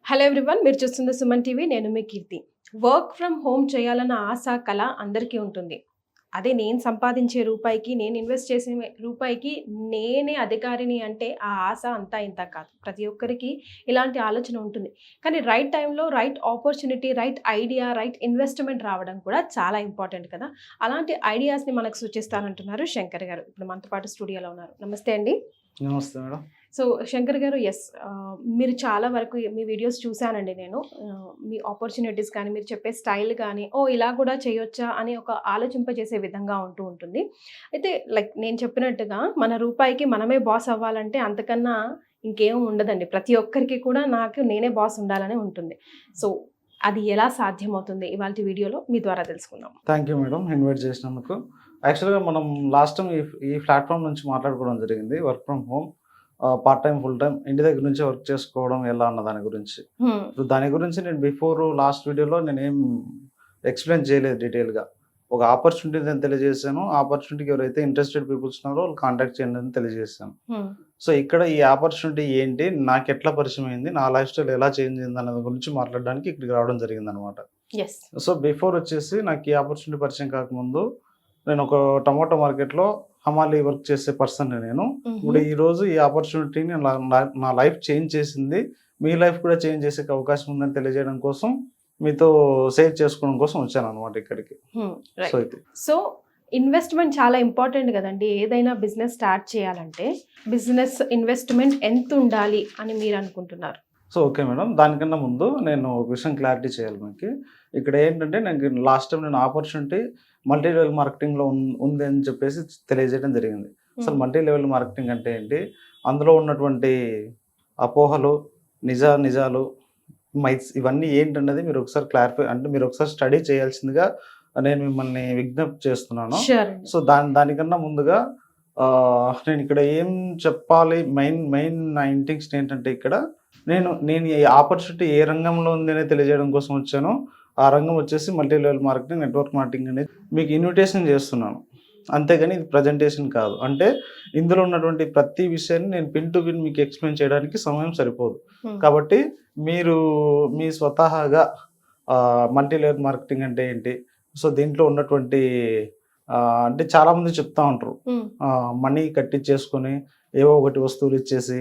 Hello everyone, మీరు చూస్తున్న Suman TV. నేను మీ కీర్తి. వర్క్ ఫ్రమ్ హోమ్ చేయాలన్న ఆశ, కళ అందరికీ ఉంటుంది. అదే నేను సంపాదించే రూపాయికి, నేను ఇన్వెస్ట్ చేసే రూపాయికి నేనే అధికారిని అంటే ఆ ఆశ అంతా ఇంత కాదు. ప్రతి ఒక్కరికి ఇలాంటి ఆలోచన ఉంటుంది. కానీ రైట్ టైంలో right opportunity, right idea, right investment రావడం కూడా చాలా ఇంపార్టెంట్ కదా. అలాంటి ఐడియాస్ని మనకు సూచిస్తానంటున్నారు శంకర్ గారు. ఇప్పుడు మనతో పాటు స్టూడియోలో ఉన్నారు. నమస్తే అండి. నమస్తే మేడం. సో శంకర్ గారు, మీరు చాలా వరకు మీ వీడియోస్ చూశానండి నేను. మీ ఆపర్చునిటీస్ కానీ, మీరు చెప్పే స్టైల్ కానీ, ఇలా కూడా చేయొచ్చా అని ఒక ఆలోచింపజేసే విధంగా ఉంటుంది. అయితే లైక్ నేను చెప్పినట్టుగా మన రూపాయికి మనమే బాస్ అవ్వాలంటే అంతకన్నా ఇంకేం ఉండదండి. ప్రతి ఒక్కరికి కూడా నాకు నేనే బాస్ ఉండాలని ఉంటుంది. సో అది ఎలా సాధ్యమవుతుంది ఇవాళ వీడియోలో మీ ద్వారా తెలుసుకుందాం. థ్యాంక్ యూ మేడం, ఇన్వైట్ చేసినందుకు. యాక్చువల్గా మనం లాస్ట్ టైం ఈ ప్లాట్ఫామ్ నుంచి మాట్లాడుకోవడం జరిగింది. Work from home, part time, full time, ఇంటి దగ్గర నుంచి వర్క్ చేసుకోవడం ఎలా అన్న దాని గురించి. ఇప్పుడు దాని గురించి నేను బిఫోర్ లాస్ట్ వీడియోలో నేనేం ఎక్స్ప్లెయిన్ చేయలేదు డీటెయిల్గా. ఒక ఆపర్చునిటీ నేను తెలియజేశాను. ఆపర్చునిటీకి ఎవరైతే ఇంట్రెస్టెడ్ పీపుల్స్ ఉన్నారో వాళ్ళు కాంటాక్ట్ చేయండి అని తెలియజేశాను. సో ఇక్కడ ఈ ఆపర్చునిటీ ఏంటి, నాకు ఎట్లా పరిచయం అయింది, నా లైఫ్ స్టైల్ ఎలా చేంజ్ అయింది అనే గురించి మాట్లాడడానికి ఇక్కడికి రావడం జరిగింది అనమాట. సో బిఫోర్ వచ్చేసి నాకు ఈ ఆపర్చునిటీ పరిచయం కాకముందు నేను ఒక టమాటో మార్కెట్లో హమాలీ వర్క్ చేసే పర్సన్ నేను. ఇప్పుడు ఈ రోజు ఈ ఆపర్చునిటీని నా లైఫ్ చేంజ్ చేసింది, మీ లైఫ్ కూడా చేంజ్ చేసే అవకాశం ఉందని తెలియజేయడం కోసం, మీతో షేర్ చేసుకోవడం కోసం వచ్చాను అనమాట ఇక్కడికి. సో ఇన్వెస్ట్మెంట్ చాలా ఇంపార్టెంట్ కదండి. ఏదైనా బిజినెస్ స్టార్ట్ చేయాలంటే బిజినెస్ ఇన్వెస్ట్మెంట్ ఎంత ఉండాలి అని మీరు అనుకుంటున్నారు? సో ఓకే మేడం, దానికన్నా ముందు నేను ఒక విషయం క్లారిటీ చేయాలి మీకు. ఇక్కడ ఏంటంటే నేను last time opportunity multi level మార్కెటింగ్లో ఉంది అని చెప్పేసి తెలియజేయడం జరిగింది. అసలు మల్టీ లెవెల్ మార్కెటింగ్ అంటే ఏంటి, అందులో ఉన్నటువంటి అపోహలు, నిజాలు, మైత్స్, ఇవన్నీ ఏంటన్నది మీరు ఒకసారి క్లారిఫై, అంటే మీరు ఒకసారి స్టడీ చేయాల్సిందిగా నేను మిమ్మల్ని విజ్ఞప్తి చేస్తున్నాను. సో దానికన్నా ముందుగా నేను ఇక్కడ ఏం చెప్పాలి, మెయిన్ నా ఇంటెన్షన్ ఏంటంటే, ఇక్కడ నేను ఈ ఆపర్చునిటీ ఏ రంగంలో ఉందనే తెలియజేయడం కోసం వచ్చాను. ఆ రంగం వచ్చేసి multi level marketing, network marketing అనేది మీకు ఇన్విటేషన్ చేస్తున్నాను, అంతేగాని ఇది ప్రజెంటేషన్ కాదు. అంటే ఇందులో ఉన్నటువంటి ప్రతి విషయాన్ని నేను పిన్ టు పిన్ మీకు ఎక్స్ప్లెయిన్ చేయడానికి సమయం సరిపోదు. కాబట్టి మీరు మీ స్వతహాగా మల్టీ లెవెల్ మార్కెటింగ్ అంటే ఏంటి, సో దీంట్లో ఉన్నటువంటి అంటే చాలా మంది చెప్తా ఉంటారు, మనీ కట్టించేసుకొని ఏవో ఒకటి వస్తువులు ఇచ్చేసి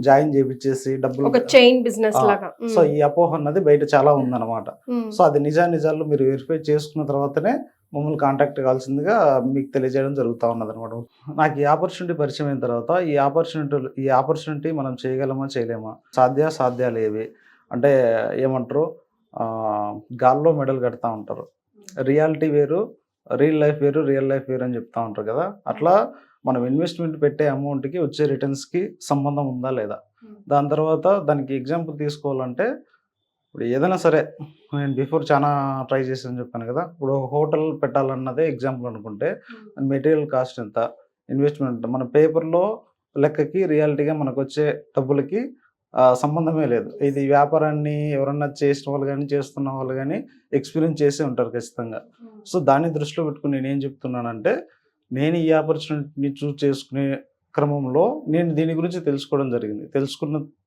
జాయిన్ చేపించేసి డబ్బులు, చైన్ బిజినెస్ లాగా. సో ఈ అపోహ అన్నది బయట చాలా ఉందన్నమాట. సో అది నిజాలు మీరు వెరిఫై చేసుకున్న తర్వాతనే మమ్మల్ని కాంటాక్ట్ కావాల్సిందిగా మీకు తెలియజేయడం జరుగుతూ ఉన్నది అనమాట. నాకు ఈ ఆపర్చునిటీ పరిచయం అయిన తర్వాత ఈ ఆపర్చునిటీ మనం చేయగలమా చేయలేమా, సాధ్యాలు ఏవి అంటే ఏమంటారు, గాల్లో మెడల్ కడతా ఉంటారు. రియాలిటీ వేరు, రియల్ లైఫ్ వేరు అని చెప్తా ఉంటారు కదా. అట్లా మనం ఇన్వెస్ట్మెంట్ పెట్టే అమౌంట్కి వచ్చే రిటర్న్స్కి సంబంధం ఉందా లేదా. దాని తర్వాత దానికి ఎగ్జాంపుల్ తీసుకోవాలంటే, ఇప్పుడు ఏదైనా సరే నేను బిఫోర్ చాలా ట్రై చేసాను చెప్పాను కదా. ఇప్పుడు హోటల్ పెట్టాలన్నదే ఎగ్జాంపుల్ అనుకుంటే, మెటీరియల్ కాస్ట్ ఎంత, ఇన్వెస్ట్మెంట్ మన పేపర్లో లెక్కకి రియాలిటీగా మనకు వచ్చే డబ్బులకి సంబంధమే లేదు. ఇది వ్యాపారాన్ని ఎవరన్నా చేసిన వాళ్ళు కానీ, చేస్తున్న వాళ్ళు కానీ ఎక్స్పీరియన్స్ చేసే ఉంటారు ఖచ్చితంగా. సో దాన్ని దృష్టిలో పెట్టుకుని నేనేం చెప్తున్నానంటే, నేను ఈ ఆపర్చునిటీని చూస్ చేసుకునే క్రమంలో నేను దీని గురించి తెలుసుకోవడం జరిగింది.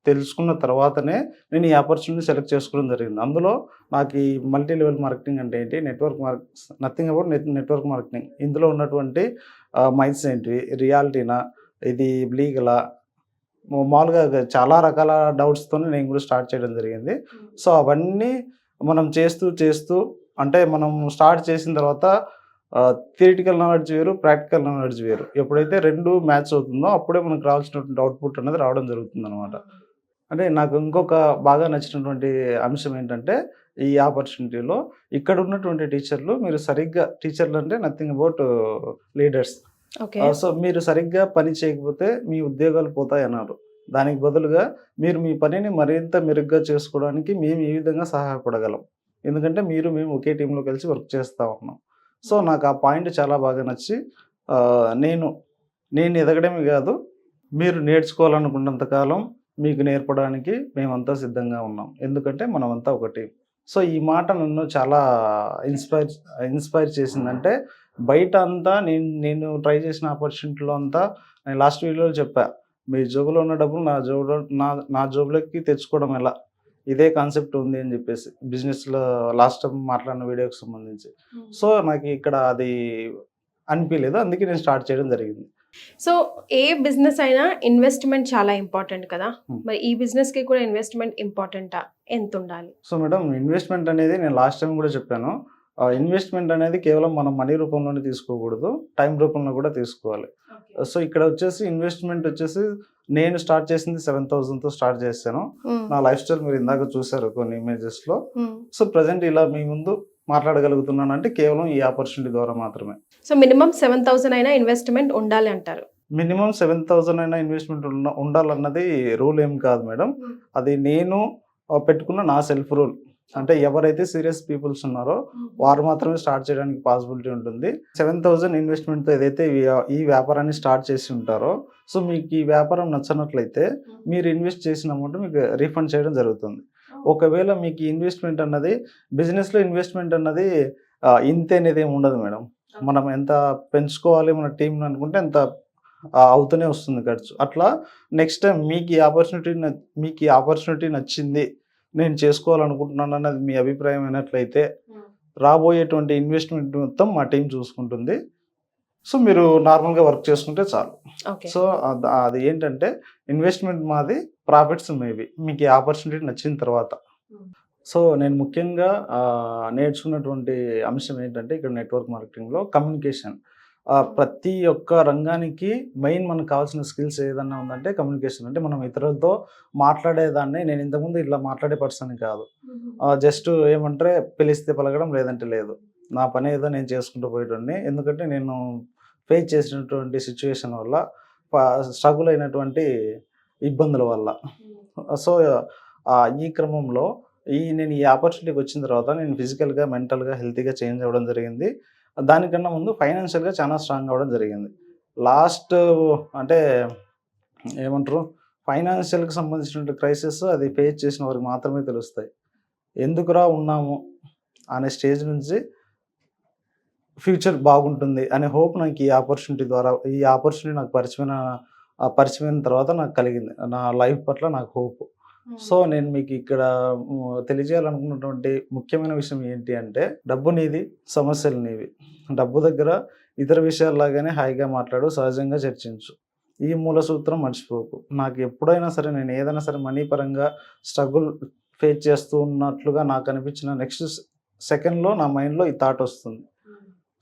తెలుసుకున్న తర్వాతనే నేను ఈ ఆపర్చునిటీ సెలెక్ట్ చేసుకోవడం జరిగింది. అందులో నాకు ఈ మల్టీ లెవెల్ మార్కెటింగ్ అంటే ఏంటి, నథింగ్ అబౌట్ నెట్వర్క్ మార్కెటింగ్. ఇందులో ఉన్నటువంటి మైండ్స్ ఏంటి, రియాలిటీనా, ఇది లీగలా, మామూలుగా చాలా రకాల డౌట్స్తో నేను కూడా స్టార్ట్ చేయడం జరిగింది. సో అవన్నీ మనం చేస్తూ అంటే మనం స్టార్ట్ చేసిన తర్వాత థియరిటికల్ నాలెడ్జ్ వేరు, ప్రాక్టికల్ నాలెడ్జ్ వేరు. ఎప్పుడైతే రెండు మ్యాచ్ అవుతుందో అప్పుడే మనకు రావాల్సినటువంటి అవుట్పుట్ అనేది రావడం జరుగుతుంది అనమాట. అంటే నాకు ఇంకొక బాగా నచ్చినటువంటి అంశం ఏంటంటే, ఈ ఆపర్చునిటీలో ఇక్కడ ఉన్నటువంటి టీచర్లు, మీరు సరిగ్గా, టీచర్లు అంటే నథింగ్ అబౌట్ లీడర్స్. సో మీరు సరిగ్గా పని చేయకపోతే మీ ఉద్యోగాలు పోతాయి అన్నారు. దానికి బదులుగా మీరు మీ పనిని మరింత మెరుగ్గా చేసుకోవడానికి మేము ఈ విధంగా సహాయపడగలం. ఎందుకంటే మేము ఒకే టీంలో కలిసి వర్క్ చేస్తూ ఉన్నాం. సో నాకు ఆ పాయింట్ చాలా బాగా నచ్చి, నేను ఎదగడమే కాదు, మీరు నేర్చుకోవాలనుకున్నంతకాలం మీకు నేర్పడానికి మేమంతా సిద్ధంగా ఉన్నాం. ఎందుకంటే మనమంతా ఒక టీం. సో ఈ మాట నన్ను చాలా ఇన్స్పైర్ చేసిందంటే, బయట అంతా నేను ట్రై చేసిన ఆపర్చునిటీలో అంతా నేను లాస్ట్ వీడియోలో చెప్పా, మీ జోబులో ఉన్న డబ్బులు నా జోబులోకి తెచ్చుకోవడం ఎలా, ఇదే కాన్సెప్ట్ ఉంది అని చెప్పేసి బిజినెస్లో లాస్ట్ టైం మాట్లాడిన వీడియోకి సంబంధించి. సో నాకు ఇక్కడ అది అనిపించలేదు, అందుకే నేను స్టార్ట్ చేయడం జరిగింది. సో ఏ బిజినెస్ అయినా ఇన్వెస్ట్మెంట్ చాలా ఇంపార్టెంట్ కదా, Hmm. మరి ఈ బిజినెస్ కి కూడా ఇన్వెస్ట్మెంట్ ఇంపార్టెంటా, ఎంత ఉండాలి? సో మేడం, ఇన్వెస్ట్మెంట్ అనేది నేను లాస్ట్ టైం కూడా చెప్పాను, ఇన్వెస్ట్మెంట్ అనేది కేవలం మనం మనీ రూపంలోనే తీసుకోకూడదు, టైం రూపంలో కూడా తీసుకోవాలి. సో ఇక్కడ వచ్చేసి ఇన్వెస్ట్మెంట్ వచ్చేసి నేను స్టార్ట్ చేసింది 7,000తో స్టార్ట్ చేశాను. నా లైఫ్ స్టైల్ మీరు ఇందాక చూసారు కొన్ని ఇమేజెస్లో. సో ప్రజెంట్ ఇలా మీ ముందు మాట్లాడగలుగుతున్నాను అంటే కేవలం ఈ ఆపర్చునిటీ ద్వారా మాత్రమే. సో మినిమం 7,000 అయినా ఇన్వెస్ట్మెంట్ ఉండాలి అంటారు. మినిమం 7,000 అయినా ఇన్వెస్ట్మెంట్ ఉండాలన్నది రూల్ ఏం కాదు మేడం, అది నేను పెట్టుకున్న నా సెల్ఫ్ రూల్. అంటే ఎవరైతే సీరియస్ పీపుల్స్ ఉన్నారో వారు మాత్రమే స్టార్ట్ చేయడానికి పాసిబిలిటీ ఉంటుంది. 7,000 ఇన్వెస్ట్మెంట్తో ఏదైతే ఈ వ్యాపారాన్ని స్టార్ట్ చేసి ఉంటారో, సో మీకు ఈ వ్యాపారం నచ్చినట్లయితే మీరు ఇన్వెస్ట్ చేసిన అమౌంట్ మీకు రీఫండ్ చేయడం జరుగుతుంది. ఒకవేళ మీకు ఇన్వెస్ట్మెంట్ అన్నది బిజినెస్లో ఇన్వెస్ట్మెంట్ అన్నది ఇంతే అనేది ఏమి ఉండదు మేడం. మనం ఎంత పెంచుకోవాలి మన టీంని అనుకుంటే ఎంత అవుతూనే వస్తుంది ఖర్చు. అట్లా నెక్స్ట్ టైం మీకు ఈ ఆపర్చునిటీ నచ్చింది, నేను చేసుకోవాలనుకుంటున్నాను అన్నది మీ అభిప్రాయం అయినట్లయితే రాబోయేటువంటి ఇన్వెస్ట్మెంట్ మొత్తం మా టీం చూసుకుంటుంది. సో మీరు నార్మల్గా వర్క్ చేసుకుంటే చాలు. సో అది ఏంటంటే ఇన్వెస్ట్మెంట్ మాది, ప్రాఫిట్స్ మేబీ మీకు ఈ ఆపర్చునిటీ నచ్చిన తర్వాత. సో నేను ముఖ్యంగా నేర్చుకున్నటువంటి అంశం ఏంటంటే ఇక్కడ నెట్వర్క్ మార్కెటింగ్లో కమ్యూనికేషన్. ప్రతి ఒక్క రంగానికి మెయిన్ మనకు కావాల్సిన స్కిల్స్ ఏదన్నా ఉందంటే కమ్యూనికేషన్. అంటే మనం ఇతరులతో మాట్లాడేదాన్ని, నేను ఇంతకుముందు ఇట్లా మాట్లాడే పర్సన్ కాదు, జస్ట్ ఏమంటారే పిలిస్తే పలకడం లేదంటే లేదు, నా పని ఏదో నేను చేసుకుంటూ పోయేటోడిని. ఎందుకంటే నేను ఫేస్ చేసినటువంటి సిచ్యువేషన్ వల్ల, స్ట్రగుల్ అయినటువంటి ఇబ్బందుల వల్ల. సో ఈ క్రమంలో నేను ఈ ఆపర్చునిటీకి వచ్చిన తర్వాత నేను ఫిజికల్గా, మెంటల్గా, హెల్తీగా చేంజ్ అవ్వడం జరిగింది. దానికన్నా ముందు ఫైనాన్షియల్గా చాలా స్ట్రాంగ్ అవ్వడం జరిగింది. లాస్ట్ అంటే ఏమంటారు, ఫైనాన్షియల్కి సంబంధించిన క్రైసిస్ అది ఫేస్ చేసిన వారికి మాత్రమే తెలుస్తాయి. ఎందుకురా ఉన్నాము అనే స్టేజ్ నుంచి ఫ్యూచర్ బాగుంటుంది అనే హోప్ నాకు ఈ ఆపర్చునిటీ నాకు పరిచయమైన తర్వాత నాకు కలిగింది. నా లైఫ్ పట్ల నాకు హోప్. సో నేను మీకు ఇక్కడ తెలియజేయాలనుకున్నటువంటి ముఖ్యమైన విషయం ఏంటి అంటే, డబ్బు నీది, సమస్యలు నీవి. డబ్బు దగ్గర ఇతర విషయాల్లాగానే హాయిగా మాట్లాడు, సహజంగా చర్చించు. ఈ మూల సూత్రం మర్చిపోకు. నాకు ఎప్పుడైనా సరే నేను ఏదైనా సరే మనీ పరంగా స్ట్రగుల్ ఫేస్ చేస్తూ ఉన్నట్లుగా నాకు అనిపించిన నెక్స్ట్ సెకండ్లో నా మైండ్లో ఈ థాట్ వస్తుంది.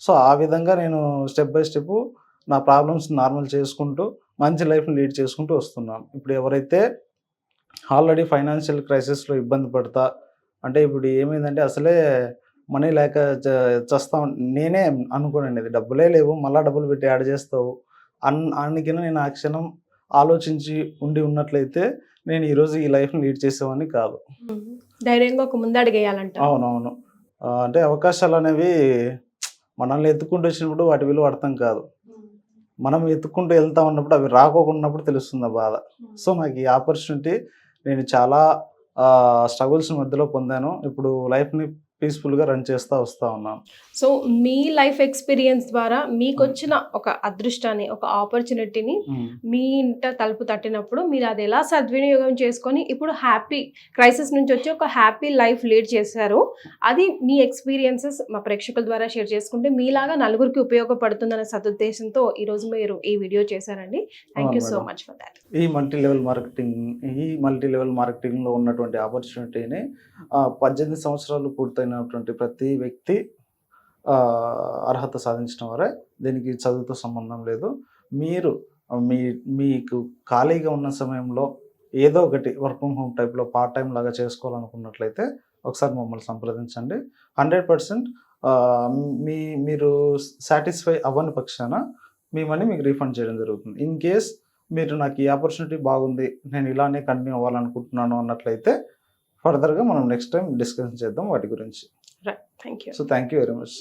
సో ఆ విధంగా నేను స్టెప్ బై స్టెప్ నా ప్రాబ్లమ్స్ నార్మల్ చేసుకుంటూ మంచి లైఫ్ని లీడ్ చేసుకుంటూ వస్తున్నాను. ఇప్పుడు ఎవరైతే ఆల్రెడీ ఫైనాన్షియల్ క్రైసిస్లో ఇబ్బంది పడతా, అంటే ఇప్పుడు ఏమైందంటే అసలే మనీ లేక చేస్తాం, నేనే అనుకోనండి, ఇది డబ్బులే లేవు మళ్ళీ డబ్బులు పెట్టి యాడ్ చేస్తావు అందుకని నేను ఆ క్షణం ఆలోచించి ఉన్నట్లయితే నేను ఈరోజు ఈ లైఫ్ని లీడ్ చేసేవాడిని కాదు. ధైర్యంగా ఒక ముందడుగు వేయాలంట. అవునవును. అంటే అవకాశాలు అనేవి మనల్ని ఎత్తుకుంటూ వచ్చినప్పుడు వాటి విలువ అర్థం కాదు, మనం ఎత్తుకుంటూ వెళ్తా ఉన్నప్పుడు అవి రాకోకున్నప్పుడు తెలుస్తుంది ఆ బాధ. సో నాకు ఈ ఆపర్చునిటీ నేను చాలా స్ట్రగుల్స్ మధ్యలో పొందాను. ఇప్పుడు లైఫ్ని పీస్ఫుల్గా రన్ చేస్తూ వస్తూ ఉన్నాను. సో మీ లైఫ్ ఎక్స్పీరియన్స్ ద్వారా మీకు వచ్చిన ఒక అదృష్టాన్ని, ఒక ఆపర్చునిటీని మీ ఇంట తలుపు తట్టినప్పుడు మీరు అది ఎలా సద్వినియోగం చేసుకొని ఇప్పుడు హ్యాపీ క్రైసిస్ నుంచి వచ్చి ఒక హ్యాపీ లైఫ్ లీడ్ చేశారు. అది మీ ఎక్స్పీరియన్సెస్ మా ప్రేక్షకుల ద్వారా షేర్ చేసుకుంటే మీలాగా నలుగురికి ఉపయోగపడుతుందనే సదుద్దేశంతో ఈరోజు మీరు ఈ వీడియో చేశారండి. Thank you so much for that. ఈ మల్టీ లెవెల్ మార్కెటింగ్లో ఉన్నటువంటి ఆపర్చునిటీని 18 సంవత్సరాలు పూర్తయినటువంటి ప్రతి వ్యక్తి అర్హత సాధించిన వారే. దీనికి చదువుతో సంబంధం లేదు. మీరు మీకు ఖాళీగా ఉన్న సమయంలో ఏదో ఒకటి వర్క్ ఫ్రమ్ హోమ్ టైప్లో పార్ట్ టైం లాగా చేసుకోవాలనుకున్నట్లయితే ఒకసారి మమ్మల్ని సంప్రదించండి. 100% మీరు సాటిస్ఫై అవ్వని పక్షాన మీ మనీ మీకు రీఫండ్ చేయడం జరుగుతుంది. ఇన్ కేస్ మీరు నాకు ఈ ఆపర్చునిటీ బాగుంది, నేను ఇలానే కంటిన్యూ అవ్వాలనుకుంటున్నాను అన్నట్లయితే ఫర్దర్గా మనం నెక్స్ట్ టైం డిస్కస్ చేద్దాం వాటి గురించి. Thank you. So thank you very much.